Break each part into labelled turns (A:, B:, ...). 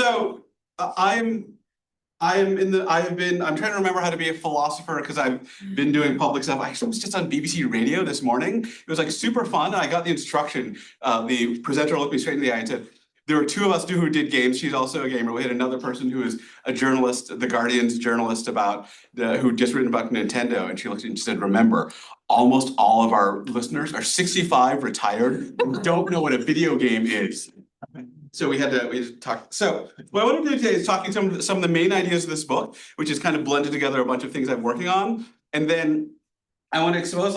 A: So I'm trying to remember how to be a philosopher because I've been doing public stuff. I actually was just on BBC Radio this morning. It was like super fun. I got the instruction. The presenter looked me straight in the eye and said, there were two of us who did games. She's also a gamer. We had another person who is a journalist, the Guardian's journalist who just written about Nintendo. And she looked at me and she said, remember, almost all of our listeners are 65, retired, and don't know what a video game is. So we had to talk. So what I want to do today is talking some of the main ideas of this book, which is kind of blended together a bunch of things I'm working on. And then I want to expose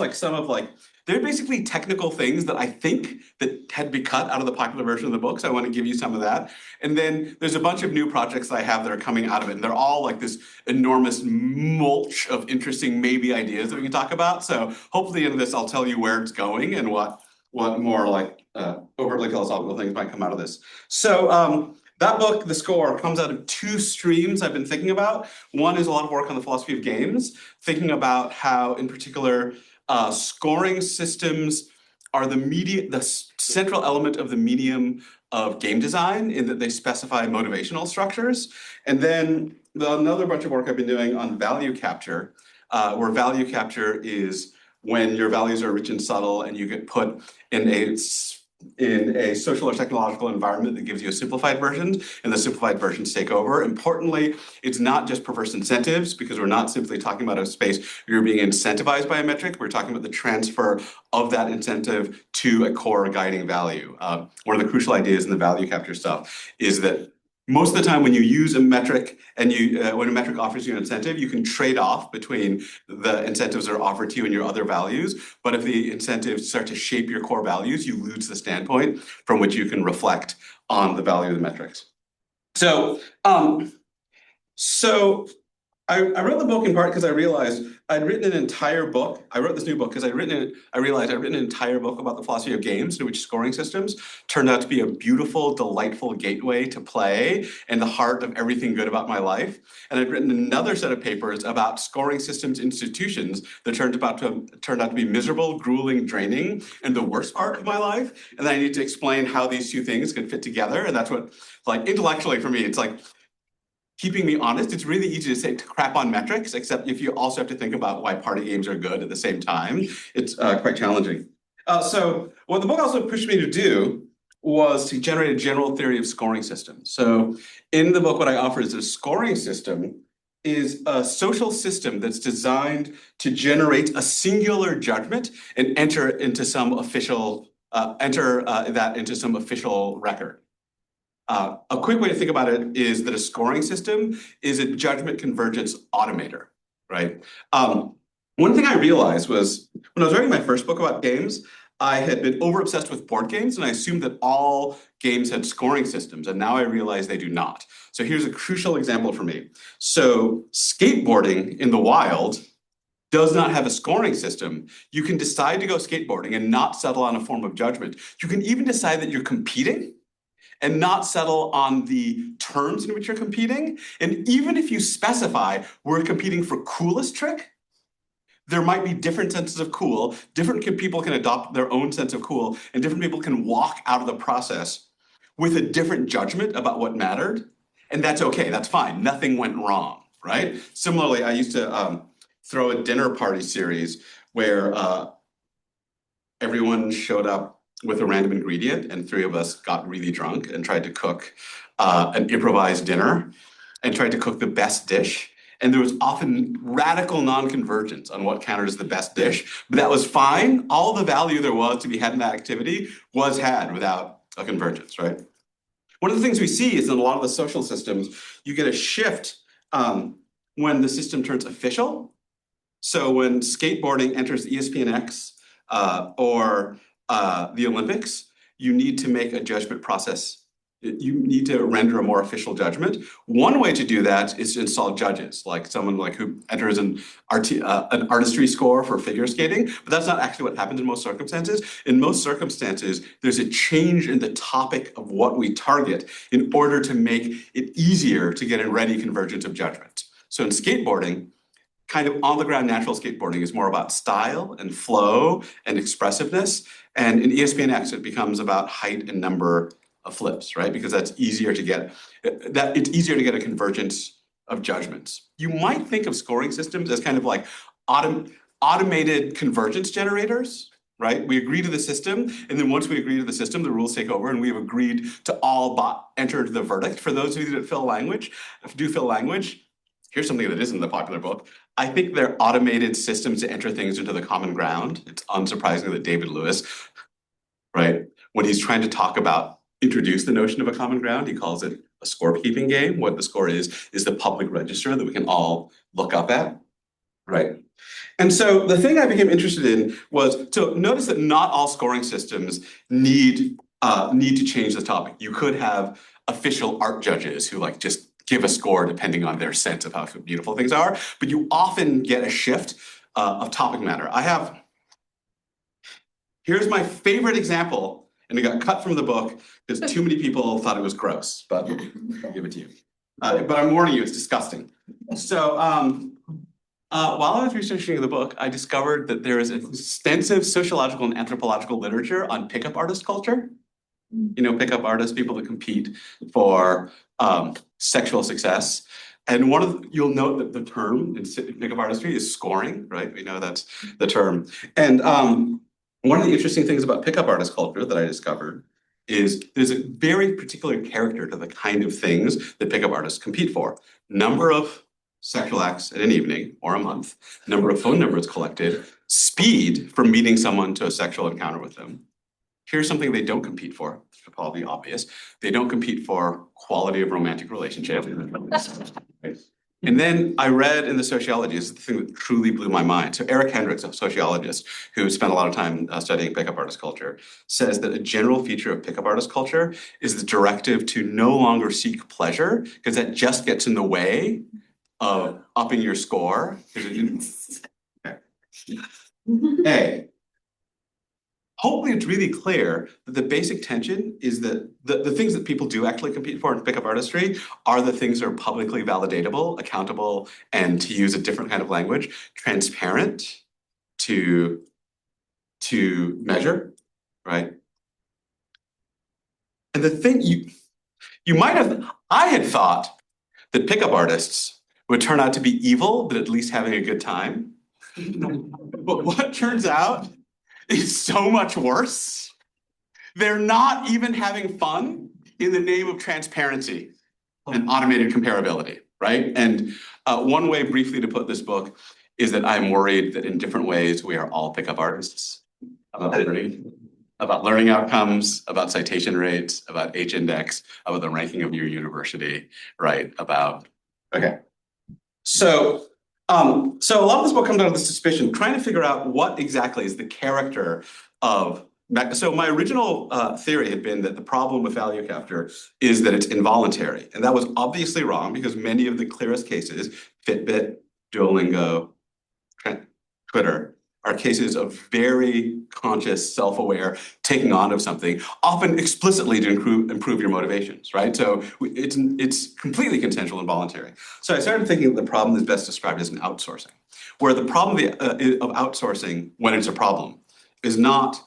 A: they're basically technical things that I think that had to be cut out of the popular version of the book. So I want to give you some of that. And then there's a bunch of new projects that I have that are coming out of it. And they're all like this enormous mulch of interesting maybe ideas that we can talk about. So hopefully in this, I'll tell you where it's going and what more overtly philosophical things might come out of this. So that book, The Score, comes out of two streams I've been thinking about. One is a lot of work on the philosophy of games, thinking about how, in particular, scoring systems are the central element of the medium of game design in that they specify motivational structures. And then another bunch of work I've been doing on value capture, where value capture is when your values are rich and subtle and you get put in a social or technological environment that gives you a simplified version, and the simplified versions take over. Importantly, it's not just perverse incentives, because we're not simply talking about a space where you're being incentivized by a metric. We're talking about the transfer of that incentive to a core guiding value. One of the crucial ideas in the value capture stuff is that most of the time when you use a metric and when a metric offers you an incentive, you can trade off between the incentives that are offered to you and your other values. But if the incentives start to shape your core values, you lose the standpoint from which you can reflect on the value of the metrics. So I wrote the book in part because I realized I'd written an entire book. I wrote this new book because I realized I'd written an entire book about the philosophy of games, in which scoring systems turned out to be a beautiful, delightful gateway to play and the heart of everything good about my life. And I'd written another set of papers about scoring systems institutions that turned out to be miserable, grueling, draining, and the worst part of my life. And then I need to explain how these two things could fit together. And that's what, intellectually for me, it's like, keeping me honest, it's really easy to say to crap on metrics, except if you also have to think about why party games are good at the same time, it's quite challenging. So what the book also pushed me to do was to generate a general theory of scoring systems. So in the book, what I offer is a scoring system is a social system that's designed to generate a singular judgment and enter that into some official record. A quick way to think about it is that a scoring system is a judgment convergence automator, right? One thing I realized was when I was writing my first book about games, I had been over-obsessed with board games, and I assumed that all games had scoring systems, and now I realize they do not. So here's a crucial example for me. So skateboarding in the wild does not have a scoring system. You can decide to go skateboarding and not settle on a form of judgment. You can even decide that you're competing and not settle on the terms in which you're competing. And even if you specify we're competing for coolest trick, there might be different senses of cool. Different people can adopt their own sense of cool, and different people can walk out of the process with a different judgment about what mattered. And that's okay, that's fine. Nothing went wrong, right? Similarly, I used to throw a dinner party series where everyone showed up with a random ingredient, and three of us got really drunk and tried to cook an improvised dinner and tried to cook the best dish. And there was often radical non-convergence on what counted as the best dish, but that was fine. All the value there was to be had in that activity was had without a convergence, right? One of the things we see is in a lot of the social systems, you get a shift when the system turns official. So when skateboarding enters ESPNX or the Olympics, you need to make a judgment process. You need to render a more official judgment. One way to do that is to install judges, like someone who enters an artistry score for figure skating, but that's not actually what happens in most circumstances. In most circumstances, there's a change in the topic of what we target in order to make it easier to get a ready convergence of judgment. So in skateboarding, kind of on-the-ground natural skateboarding is more about style and flow and expressiveness. And in ESPNX, it becomes about height and number of flips, right? Because that's easier to get, it's easier to get a convergence of judgments. You might think of scoring systems as kind of like automated convergence generators, right? We agree to the system, and then once we agree to the system, the rules take over, and we have agreed to all enter the verdict. For those of you that do fill language, here's something that isn't in the popular book. I think they're automated systems to enter things into the common ground. It's unsurprising that David Lewis, right, when he's trying to introduce the notion of a common ground, he calls it a scorekeeping game. What the score is the public register that we can all look up at, right? And so the thing I became interested in was to notice that not all scoring systems need to change the topic. You could have official art judges who like just give a score depending on their sense of how beautiful things are, but you often get a shift of topic matter. Here's my favorite example, and it got cut from the book because too many people thought it was gross, but I'll give it to you. But I'm warning you, it's disgusting. So while I was researching the book, I discovered that there is extensive sociological and anthropological literature on pickup artist culture. You know, pickup artists, people that compete for sexual success. And you'll note that the term in pickup artistry is scoring, right? We know that's the term. And one of the interesting things about pickup artist culture that I discovered is there's a very particular character to the kind of things that pickup artists compete for. Number of sexual acts in an evening or a month, number of phone numbers collected, speed from meeting someone to a sexual encounter with them. Here's something they don't compete for, which will probably be obvious. They don't compete for quality of romantic relationship. And then I read in the sociology, this is the thing that truly blew my mind. So Eric Hendricks, a sociologist who spent a lot of time studying pickup artist culture, says that a general feature of pickup artist culture is the directive to no longer seek pleasure, because that just gets in the way of upping your score. Hopefully it's really clear that the basic tension is that the things that people do actually compete for in pickup artistry are the things that are publicly validatable, accountable, and to use a different kind of language, transparent to measure, right? And the thing I had thought that pickup artists would turn out to be evil, but at least having a good time. But what turns out is so much worse. They're not even having fun in the name of transparency and automated comparability, right? And one way briefly to put this book is that I'm worried that in different ways we are all pickup artists about learning outcomes, about citation rates, about H-index, about the ranking of your university, right? So a lot of this book comes out of the suspicion, trying to figure out what exactly is the character of. So my original theory had been that the problem with value capture is that it's involuntary. And that was obviously wrong because many of the clearest cases, Fitbit, Duolingo, Twitter, are cases of very conscious, self-aware taking on of something, often explicitly to improve your motivations, right? So it's completely consensual and voluntary. So I started thinking that the problem is best described as an outsourcing, where the problem of outsourcing, when it's a problem, is not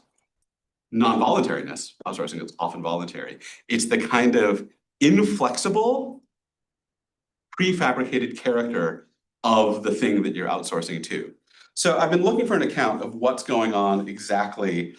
A: non-voluntariness. Outsourcing is often voluntary. It's the kind of inflexible, prefabricated character of the thing that you're outsourcing to. So I've been looking for an account of what's going on exactly,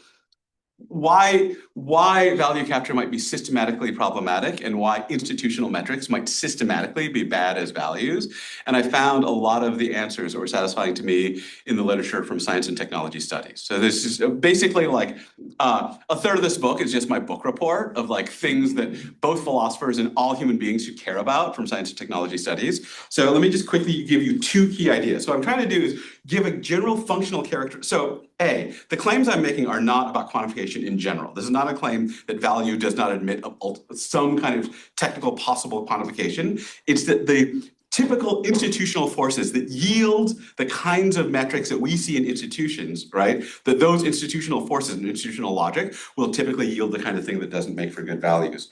A: why value capture might be systematically problematic and why institutional metrics might systematically be bad as values. And I found a lot of the answers that were satisfying to me in the literature from science and technology studies. So this is basically like a third of this book is just my book report of like things that both philosophers and all human beings should care about from science and technology studies. So let me just quickly give you two key ideas. So what I'm trying to do is give a general functional character. So the claims I'm making are not about quantification in general. This is not a claim that value does not admit of some kind of technical possible quantification. It's that the typical institutional forces that yield the kinds of metrics that we see in institutions, right? That those institutional forces and institutional logic will typically yield the kind of thing that doesn't make for good values.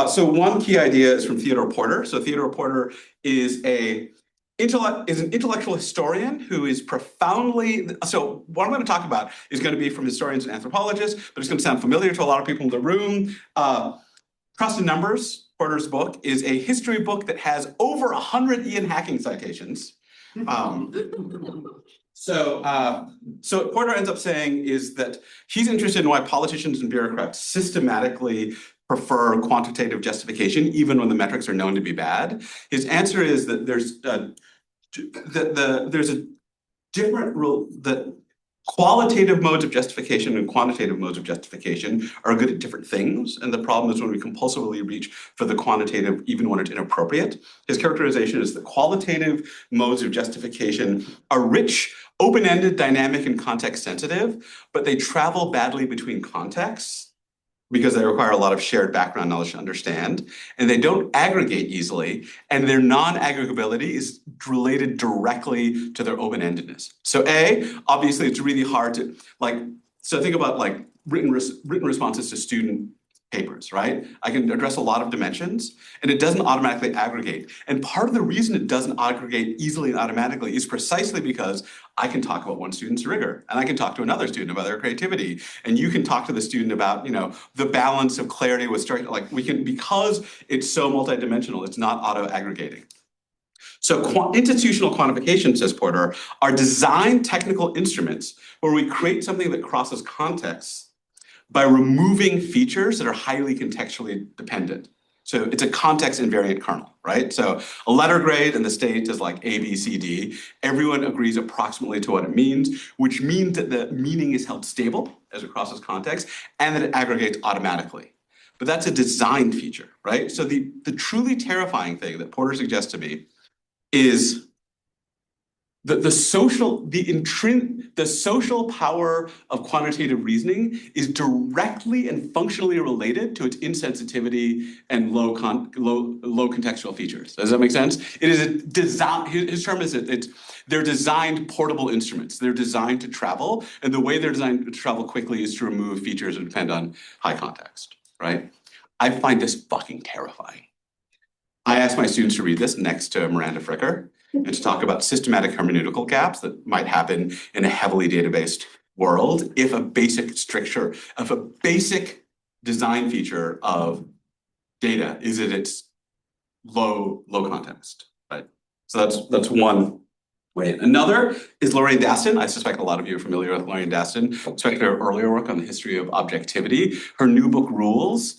A: So one key idea is from Theodore Porter. So Theodore Porter is an intellectual historian who is profoundly, so what I'm going to talk about is going to be from historians and anthropologists, but it's going to sound familiar to a lot of people in the room. Trust in Numbers, Porter's book, is a history book that has over 100 Ian Hacking citations. So what Porter ends up saying is that he's interested in why politicians and bureaucrats systematically prefer quantitative justification, even when the metrics are known to be bad. His answer is that there's a different rule that qualitative modes of justification and quantitative modes of justification are good at different things. And the problem is when we compulsively reach for the quantitative, even when it's inappropriate. His characterization is that qualitative modes of justification are rich, open-ended, dynamic, and context sensitive, but they travel badly between contexts because they require a lot of shared background knowledge to understand, and they don't aggregate easily, and their non-aggregability is related directly to their open-endedness. So obviously it's really hard to, so think about written responses to student papers, right? I can address a lot of dimensions, and it doesn't automatically aggregate. And part of the reason it doesn't aggregate easily and automatically is precisely because I can talk about one student's rigor, and I can talk to another student about their creativity, and you can talk to the student about, the balance of clarity with structure. Because it's so multidimensional, it's not auto-aggregating. So institutional quantification, says Porter, are design technical instruments where we create something that crosses contexts by removing features that are highly contextually dependent. So it's a context invariant kernel, right? So a letter grade in the state is like A, B, C, D. Everyone agrees approximately to what it means, which means that the meaning is held stable as it crosses context and that it aggregates automatically. But that's a design feature, right? So the truly terrifying thing that Porter suggests to me is the social power of quantitative reasoning is directly and functionally related to its insensitivity and low contextual features. Does that make sense? It is a design. His term is they're designed portable instruments. They're designed to travel, and the way they're designed to travel quickly is to remove features that depend on high context. Right? I find this fucking terrifying. I asked my students to read this next to Miranda Fricker, and to talk about systematic hermeneutical gaps that might happen in a heavily databased world if a basic design feature of data is that it's low context, right? So that's one way. Another is Lorraine Daston. I suspect a lot of you are familiar with Lorraine Daston, especially her earlier work on the history of objectivity. Her new book, Rules,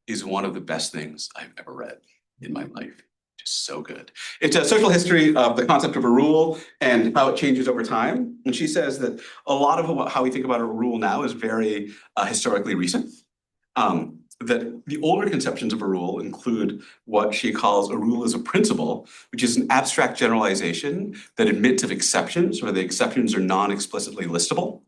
A: is one of the best things I've ever read in my life. Just so good. It's a social history of the concept of a rule and how it changes over time. And she says that a lot of how we think about a rule now is very historically recent. That the older conceptions of a rule include what she calls a rule as a principle, which is an abstract generalization that admits of exceptions, where the exceptions are non-explicitly listable.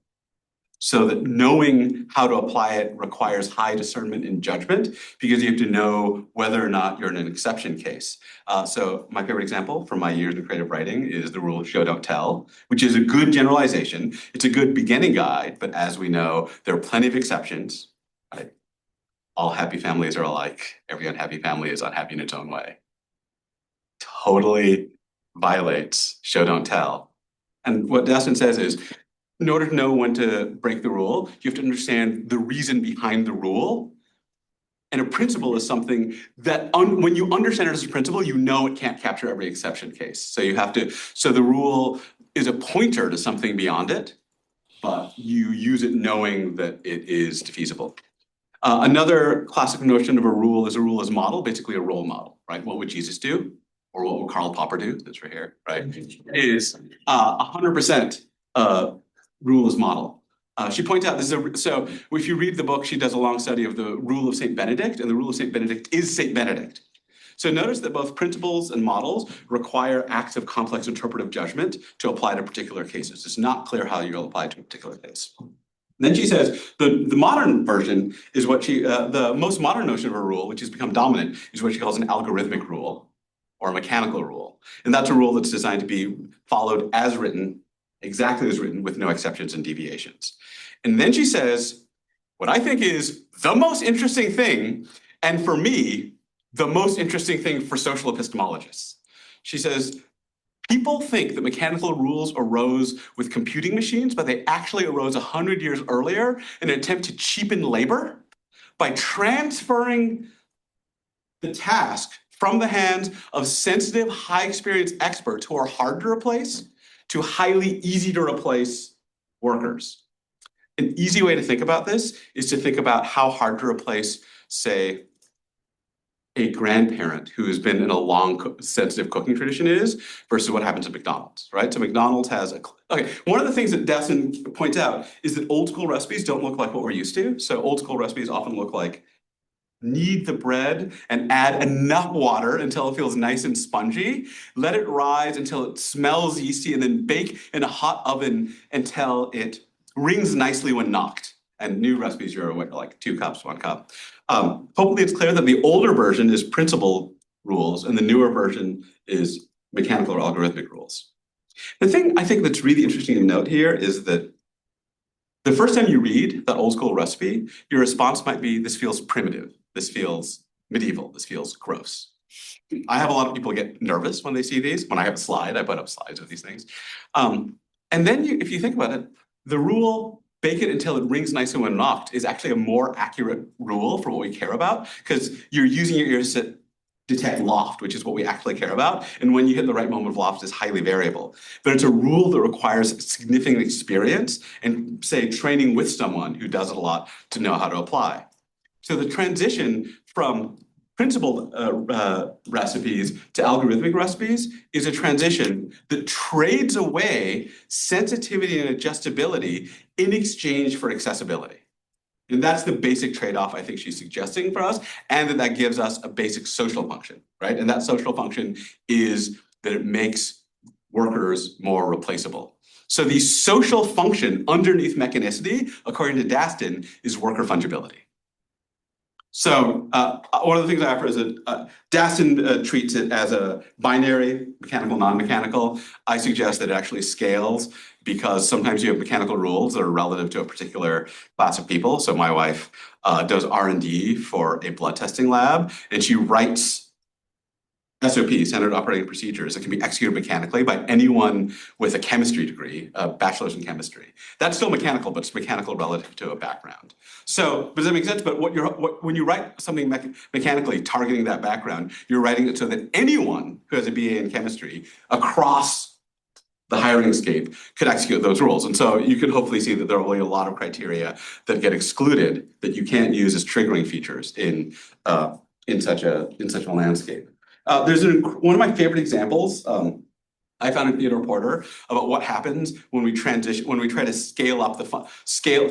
A: So that knowing how to apply it requires high discernment and judgment because you have to know whether or not you're in an exception case. So my favorite example from my years in creative writing is the rule of show, don't tell, which is a good generalization. It's a good beginning guide, but as we know, there are plenty of exceptions. Right? All happy families are alike. Every unhappy family is unhappy in its own way. Totally violates show, don't tell. And what Daston says is, in order to know when to break the rule, you have to understand the reason behind the rule. And a principle is something that when you understand it as a principle, you know it can't capture every exception case. So the rule is a pointer to something beyond it, but you use it knowing that it is defeasible. Another classic notion of a rule as model, basically a role model, right? What would Jesus do? Or what would Karl Popper do? That's right here, right? Is 100% rule as model. She points out so if you read the book, she does a long study of the rule of St. Benedict, and the rule of St. Benedict is St. Benedict. So notice that both principles and models require acts of complex interpretive judgment to apply to particular cases. It's not clear how you'll apply to a particular case. Then she says the modern version is the most modern notion of a rule, which has become dominant, is what she calls an algorithmic rule or a mechanical rule. And that's a rule that's designed to be followed as written, exactly as written, with no exceptions and deviations. And then she says, what I think is the most interesting thing, and for me, the most interesting thing for social epistemologists. She says, people think that mechanical rules arose with computing machines, but they actually arose 100 years earlier in an attempt to cheapen labor by transferring the task from the hands of sensitive, high experience experts who are hard to replace to highly easy to replace workers. An easy way to think about this is to think about how hard to replace, say, a grandparent who has been in a long sensitive cooking tradition is versus what happens at McDonald's, right? So McDonald's has one of the things that Destin points out is that old school recipes don't look like what we're used to. So old school recipes often look like knead the bread and add enough water until it feels nice and spongy. Let it rise until it smells yeasty and then bake in a hot oven until it rings nicely when knocked. And new recipes are like 2 cups, 1 cup. Hopefully it's clear that the older version is principal rules and the newer version is mechanical or algorithmic rules. The thing I think that's really interesting to note here is that the first time you read that old school recipe, your response might be, this feels primitive, this feels medieval, this feels gross. I have a lot of people get nervous when they see these. When I have a slide, I put up slides of these things. And then if you think about it, the rule, bake it until it rings nicely when knocked, is actually a more accurate rule for what we care about, because you're using your ears to detect loft, which is what we actually care about. And when you hit the right moment of loft is highly variable. But it's a rule that requires significant experience and, say, training with someone who does it a lot to know how to apply. So the transition from principled recipes to algorithmic recipes is a transition that trades away sensitivity and adjustability in exchange for accessibility. And that's the basic trade-off I think she's suggesting for us, and that gives us a basic social function, right? And that social function is that it makes workers more replaceable. So the social function underneath mechanicity, according to Daston, is worker fungibility. So one of the things I offer is that Daston treats it as a binary, mechanical, non-mechanical. I suggest that it actually scales because sometimes you have mechanical rules that are relative to a particular class of people. So my wife does R&D for a blood testing lab, and she writes SOPs, standard operating procedures, that can be executed mechanically by anyone with a chemistry degree, a bachelor's in chemistry. That's still mechanical, but it's mechanical relative to a background. So, does that make sense? But when you write something mechanically targeting that background, you're writing it so that anyone who has a BA in chemistry across the hiring scape could execute those rules. And so you can hopefully see that there are really a lot of criteria that get excluded that you can't use as triggering features in such a landscape. There's one of my favorite examples I found in Theodore Porter about what happens when we transition, when we try to scale up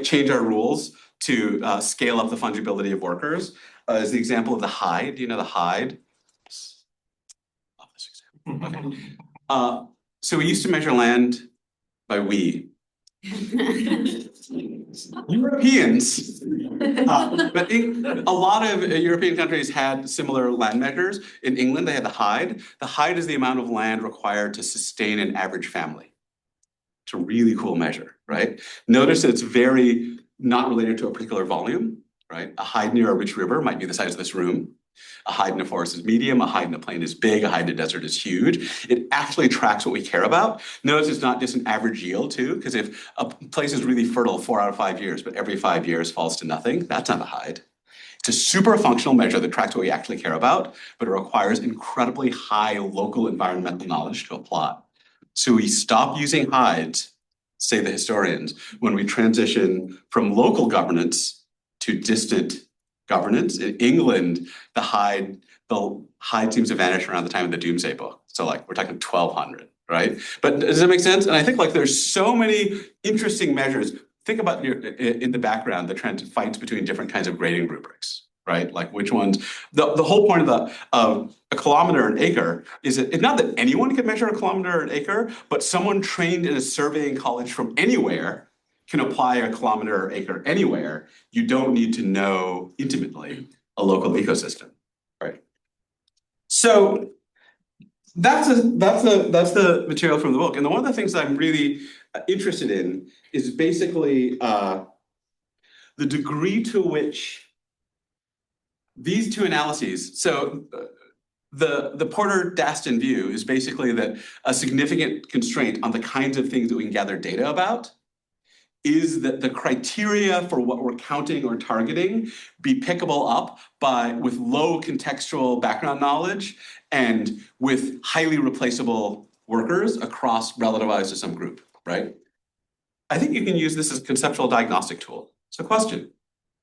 A: change our rules to scale up the fungibility of workers. Is the example of the hide. Do you know the hide? Love this example. Okay. So we used to measure land by we. Europeans, but a lot of European countries had similar land measures. In England, they had the hide. The hide is the amount of land required to sustain an average family. It's a really cool measure, right? Notice that it's very not related to a particular volume, right? A hide near a rich river might be the size of this room. A hide in a forest is medium, a hide in a plain is big, a hide in a desert is huge. It actually tracks what we care about. Notice it's not just an average yield too, because if a place is really fertile 4 out of 5 years, but every 5 years falls to nothing, that's not a hide. It's a super functional measure that tracks what we actually care about, but it requires incredibly high local environmental knowledge to apply. So we stop using hides, say the historians, when we transition from local governance to distant governance. In England, the hide seems to vanish around the time of the Doomsday Book. So like we're talking 1200, right? But does that make sense? And I think like there's so many interesting measures. Think about in the background, the trend fights between different kinds of grading rubrics, right? Like which ones, the whole point of a kilometer or an acre is that it's not that anyone can measure a kilometer or an acre, but someone trained in a surveying college from anywhere can apply a kilometer or acre anywhere. You don't need to know intimately a local ecosystem, right? So that's the material from the book. And one of the things that I'm really interested in is basically the degree to which these two analyses, so the Porter-Daston view is basically that a significant constraint on the kinds of things that we can gather data about is that the criteria for what we're counting or targeting be pickable up with low contextual background knowledge and with highly replaceable workers across relativized to some group, right? I think you can use this as a conceptual diagnostic tool. So question,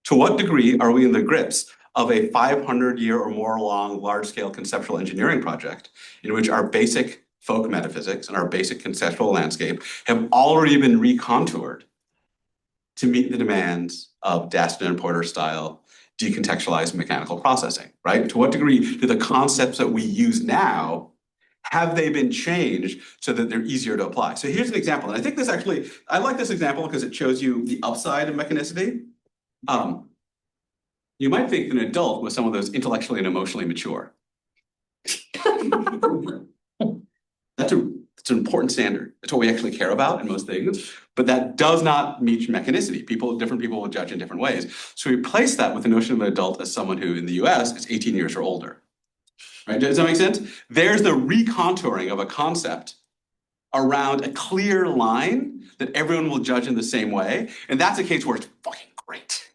A: to what degree are we in the grips of a 500-year or more long large-scale conceptual engineering project in which our basic folk metaphysics and our basic conceptual landscape have already been recontoured to meet the demands of Daston and Porter style decontextualized mechanical processing, right? To what degree do the concepts that we use now, have they been changed so that they're easier to apply? So here's an example, and I think this actually, I like this example because it shows you the upside of mechanicity. You might think an adult was someone that was intellectually and emotionally mature. That's an important standard. That's what we actually care about in most things, but that does not meet mechanicity. Different people will judge in different ways. So we replace that with the notion of an adult as someone who in the US is 18 years or older. Right? Does that make sense? There's the recontouring of a concept around a clear line that everyone will judge in the same way. And that's a case where it's fucking great.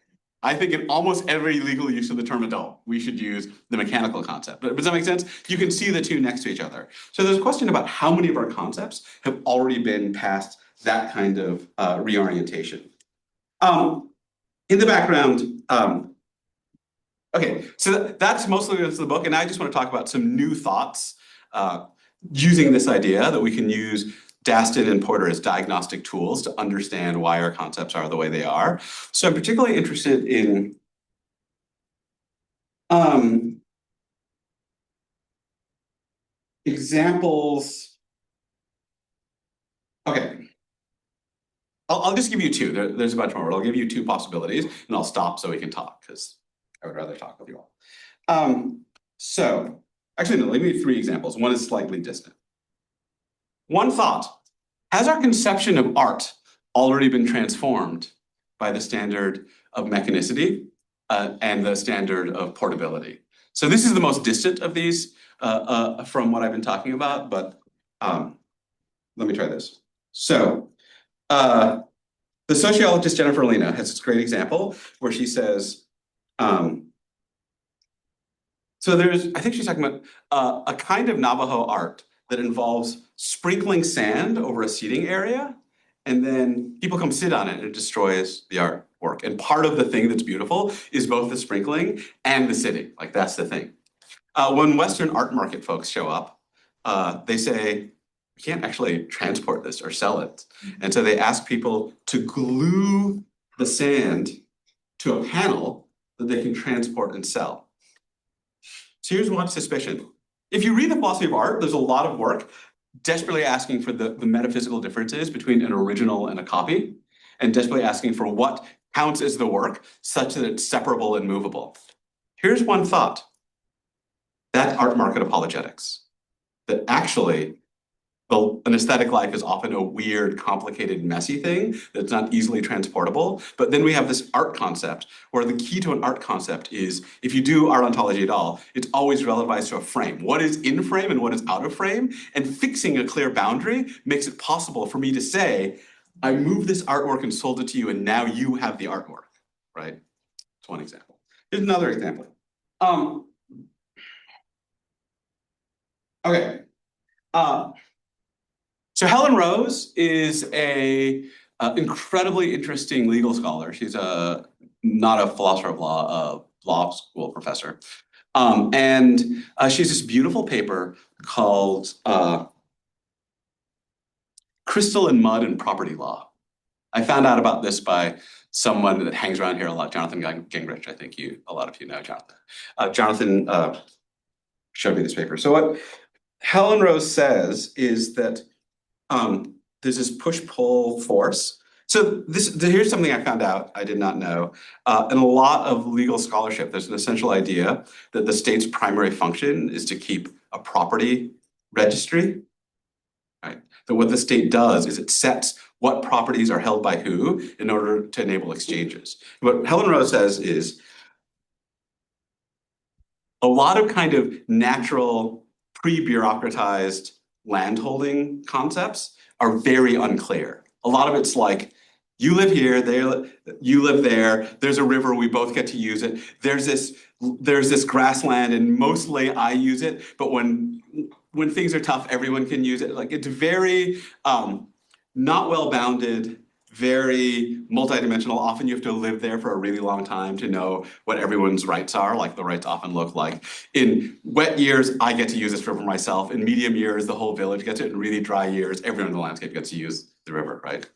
A: I think in almost every legal use of the term adult, we should use the mechanical concept. But does that make sense? You can see the two next to each other. So there's a question about how many of our concepts have already been past that kind of reorientation. In the background, okay, so that's mostly the book, and I just want to talk about some new thoughts using this idea that we can use Daston and Porter as diagnostic tools to understand why our concepts are the way they are. So I'm particularly interested in examples. Okay, I'll just give you two. There's a bunch more, but I'll give you two possibilities, and I'll stop so we can talk, because I would rather talk with you all. So, actually, no, let me give you three examples. One is slightly distant. One thought, has our conception of art already been transformed by the standard of mechanicity and the standard of portability? So this is the most distant of these from what I've been talking about, but let me try this. So the sociologist Jennifer Lena has this great example where she says, so I think she's talking about a kind of Navajo art that involves sprinkling sand over a seating area, and then people come sit on it and it destroys the artwork. And part of the thing that's beautiful is both the sprinkling and the sitting. Like, that's the thing. When Western art market folks show up, they say, we can't actually transport this or sell it. And so they ask people to glue the sand to a panel that they can transport and sell. So here's one suspicion. If you read the philosophy of art, there's a lot of work desperately asking for the metaphysical differences between an original and a copy, and desperately asking for what counts as the work such that it's separable and movable. Here's one thought. That's art market apologetics. That actually, an aesthetic life is often a weird, complicated, messy thing that's not easily transportable. But then we have this art concept where the key to an art concept is, if you do art ontology at all, it's always relativized to a frame. What is in frame and what is out of frame? And fixing a clear boundary makes it possible for me to say, I moved this artwork and sold it to you, and now you have the artwork, right? That's one example. Here's another example. Okay. So Helen Rose is a incredibly interesting legal scholar. She's not a philosopher of law, a law school professor. And she has this beautiful paper called Crystal and Mud and Property Law. I found out about this by someone that hangs around here a lot, Jonathan Gingrich. I think a lot of you know Jonathan. Jonathan showed me this paper. So what Helen Rose says is that there's this push-pull force. So here's something I found out I did not know. In a lot of legal scholarship, there's an essential idea that the state's primary function is to keep a property registry, right? That what the state does is it sets what properties are held by who in order to enable exchanges. What Helen Rose says is a lot of kind of natural, pre-bureaucratized landholding concepts are very unclear. A lot of it's like, You live here, you live there, there's a river, we both get to use it. There's this grassland and mostly I use it, but when things are tough, everyone can use it. Like it's very not well-bounded, very multidimensional. Often you have to live there for a really long time to know what everyone's rights are, like the rights often look like. In wet years, I get to use this river myself. In medium years, the whole village gets it. In really dry years, everyone in the landscape gets to use the river, right?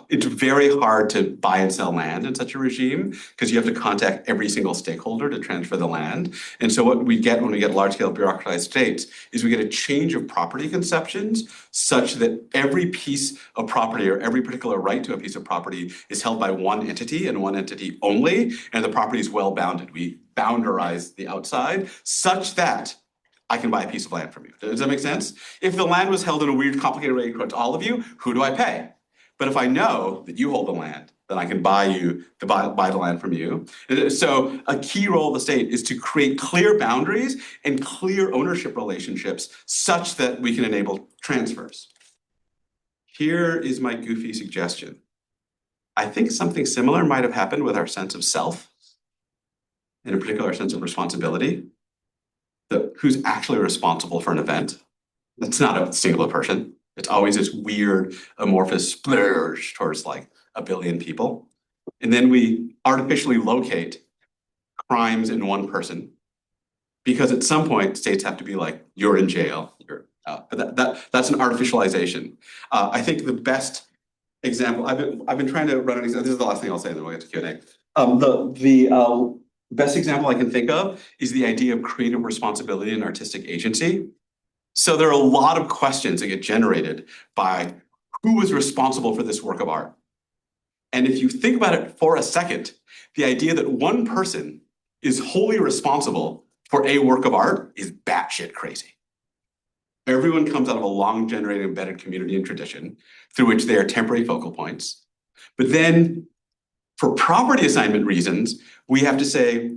A: It's very hard to buy and sell land in such a regime because you have to contact every single stakeholder to transfer the land. And so what we get when we get large-scale bureaucratized states is we get a change of property conceptions such that every piece of property or every particular right to a piece of property is held by one entity and one entity only, and the property is well bounded. We boundarize the outside such that I can buy a piece of land from you. Does that make sense? If the land was held in a weird, complicated way across all of you, who do I pay? But if I know that you hold the land, then I can buy the land from you. So a key role of the state is to create clear boundaries and clear ownership relationships such that we can enable transfers. Here is my goofy suggestion. I think something similar might have happened with our sense of self, and in particular, our sense of responsibility. Who's actually responsible for an event? That's not a singular person. It's always this weird amorphous splurge towards like a billion people. And then we artificially locate crimes in one person because at some point states have to be like, you're in jail. But that's an artificialization. I think the best example, I've been trying to run an example. This is the last thing I'll say, then we'll get to Q&A. The best example I can think of is the idea of creative responsibility and artistic agency. So there are a lot of questions that get generated by who was responsible for this work of art. And if you think about it for a second, the idea that one person is wholly responsible for a work of art is batshit crazy. Everyone comes out of a long-generated embedded community and tradition through which they are temporary focal points. But then for property assignment reasons, we have to say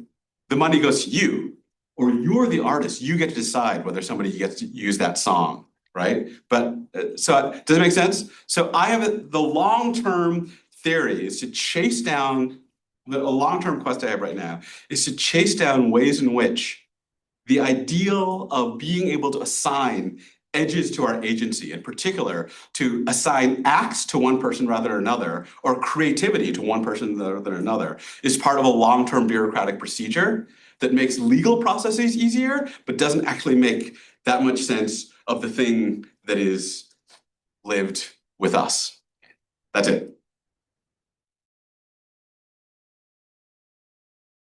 A: the money goes to you, or you're the artist, you get to decide whether somebody gets to use that song, right? But so does it make sense? So I have the long-term theory is to chase down, a long-term quest I have right now is to chase down ways in which the ideal of being able to assign edges to our agency, in particular, to assign acts to one person rather than another, or creativity to one person rather than another, is part of a long-term bureaucratic procedure that makes legal processes easier, but doesn't actually make that much sense of the thing that is lived with us. That's it.